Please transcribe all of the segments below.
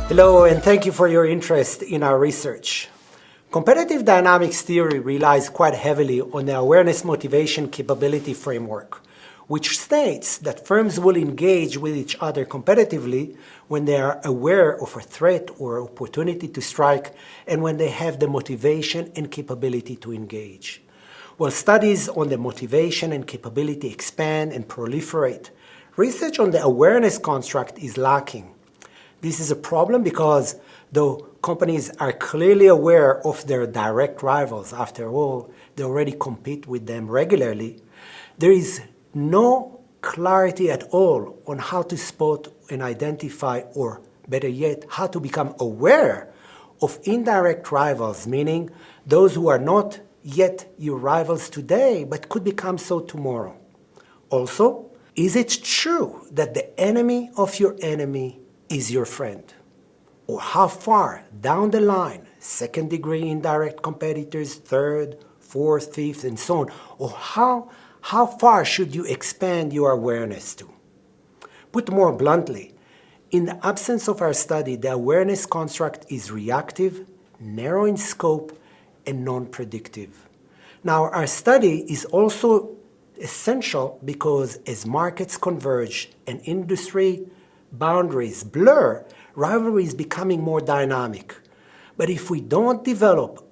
Hello, and thank you for your interest in our research. Competitive dynamics theory relies quite heavily on the awareness motivation capability framework, which states that firms will engage with each other competitively when they are aware of a threat or opportunity to strike and when they have the motivation and capability to engage. While studies on the motivation and capability expand and proliferate, research on the awareness construct is lacking. This is a problem because though companies are clearly aware of their direct rivals, after all, they already compete with them regularly, there is no clarity at all on how to spot and identify, or better yet, how to become aware of indirect rivals, meaning those who are not yet your rivals today but could become so tomorrow. Also, is it true that the enemy of your enemy is your friend? Or how far down the line, second-degree indirect competitors, third, fourth, fifth, and so on, or how far should you expand your awareness to? Put more bluntly, in the absence of our study, the awareness construct is reactive, narrow in scope, and non-predictive. Now, our study is also essential because as markets converge and industry boundaries blur, rivalry is becoming more dynamic. But if we don't develop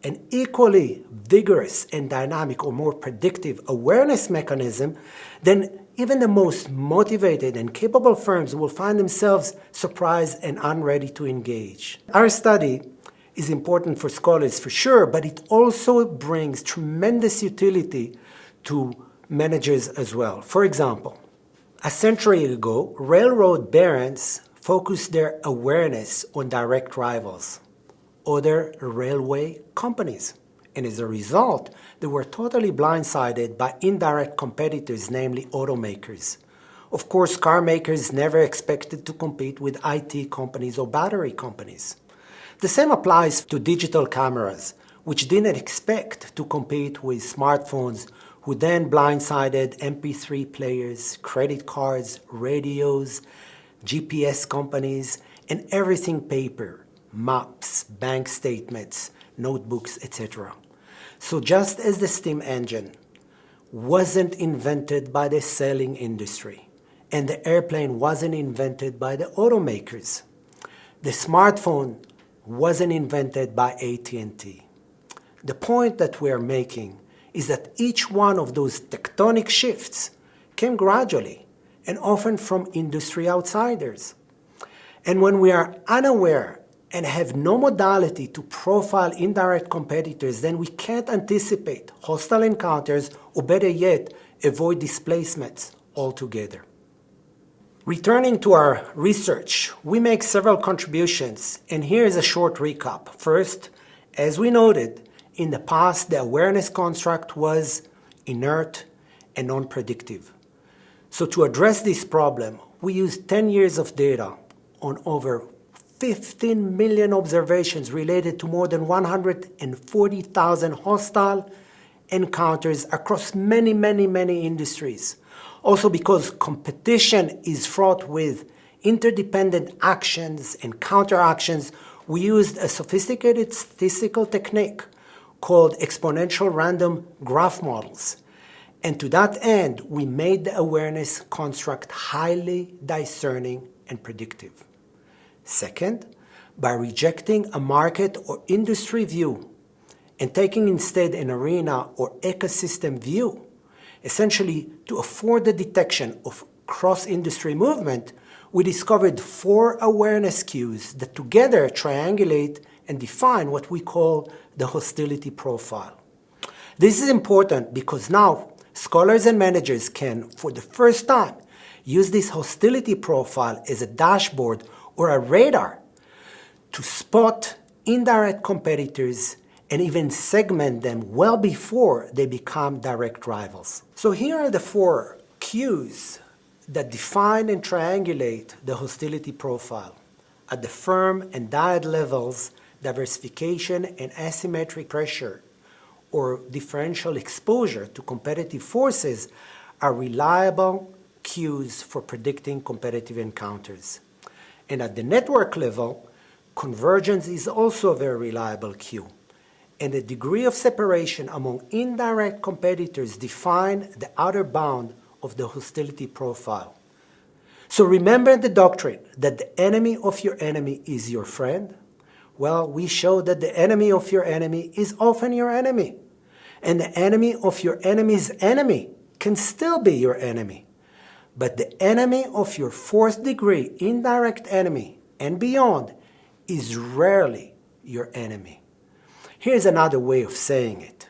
an equally vigorous and dynamic or more predictive awareness mechanism, then even the most motivated and capable firms will find themselves surprised and unready to engage. Our study is important for scholars for sure, but it also brings tremendous utility to managers as well. For example, a century ago, railroad barons focused their awareness on direct rivals, other railway companies. And as a result, they were totally blindsided by indirect competitors, namely automakers. Of course, car makers never expected to compete with IT companies or battery companies. The same applies to digital cameras, which didn't expect to compete with smartphones, who then blindsided MP3 players, credit cards, radios, GPS companies, and everything paper, maps, bank statements, notebooks, etc. So just as the steam engine wasn't invented by the sailing industry, and the airplane wasn't invented by the automakers, the smartphone wasn't invented by AT&T. The point that we're making is that each one of those tectonic shifts came gradually and often from industry outsiders. And when we are unaware and have no modality to profile indirect competitors, then we can't anticipate hostile encounters, or better yet, avoid displacements altogether. Returning to our research, we make several contributions, and here is a short recap. First, as we noted, in the past, the awareness construct was inert and non-predictive. So to address this problem, we used 10 years of data on over 15 million observations related to more than 140,000 hostile encounters across many industries. Also because competition is fraught with interdependent actions and counteractions, we used a sophisticated statistical technique called exponential random graph models. And to that end, we made the awareness construct highly discerning and predictive. Second, by rejecting a market or industry view and taking instead an arena or ecosystem view, essentially to afford the detection of cross-industry movement, we discovered 4 awareness cues that together triangulate and define what we call the hostility profile. This is important because now scholars and managers can, for the first time, use this hostility profile as a dashboard or a radar to spot indirect competitors and even segment them well before they become direct rivals. So here are the 4 cues that define and triangulate the hostility profile. At the firm and dyad levels, diversification and asymmetric pressure or differential exposure to competitive forces are reliable cues for predicting competitive encounters. And at the network level, convergence is also a very reliable cue. And the degree of separation among indirect competitors define the outer bound of the hostility profile. So remember the doctrine that the enemy of your enemy is your friend? Well, we show that the enemy of your enemy is often your enemy. And the enemy of your enemy's enemy can still be your enemy. But the enemy of your fourth degree indirect enemy and beyond is rarely your enemy. Here's another way of saying it.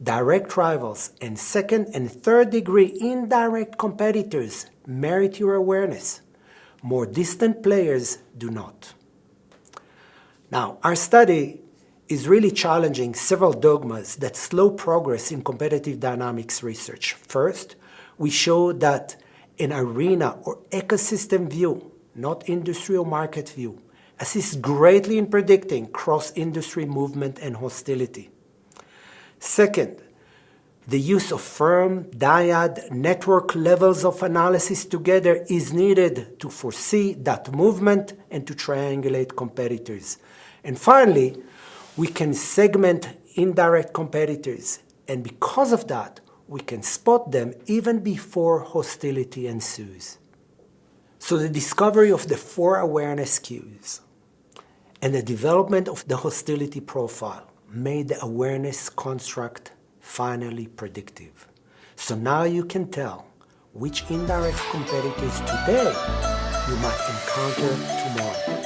Direct rivals and second and third degree indirect competitors merit your awareness. More distant players do not. Now, our study is really challenging several dogmas that slow progress in competitive dynamics research. First, we show that an arena or ecosystem view, not industry or market view, assists greatly in predicting cross-industry movement and hostility. Second, the use of firm, dyad, network levels of analysis together is needed to foresee that movement and to triangulate competitors. And finally, we can segment indirect competitors, and because of that, we can spot them even before hostility ensues. So the discovery of the 4 awareness cues and the development of the hostility profile made the awareness construct finally predictive. So now you can tell which indirect competitors today you might encounter tomorrow.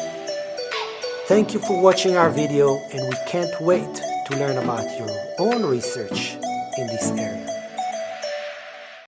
Thank you for watching our video, and we can't wait to learn about your own research in this area.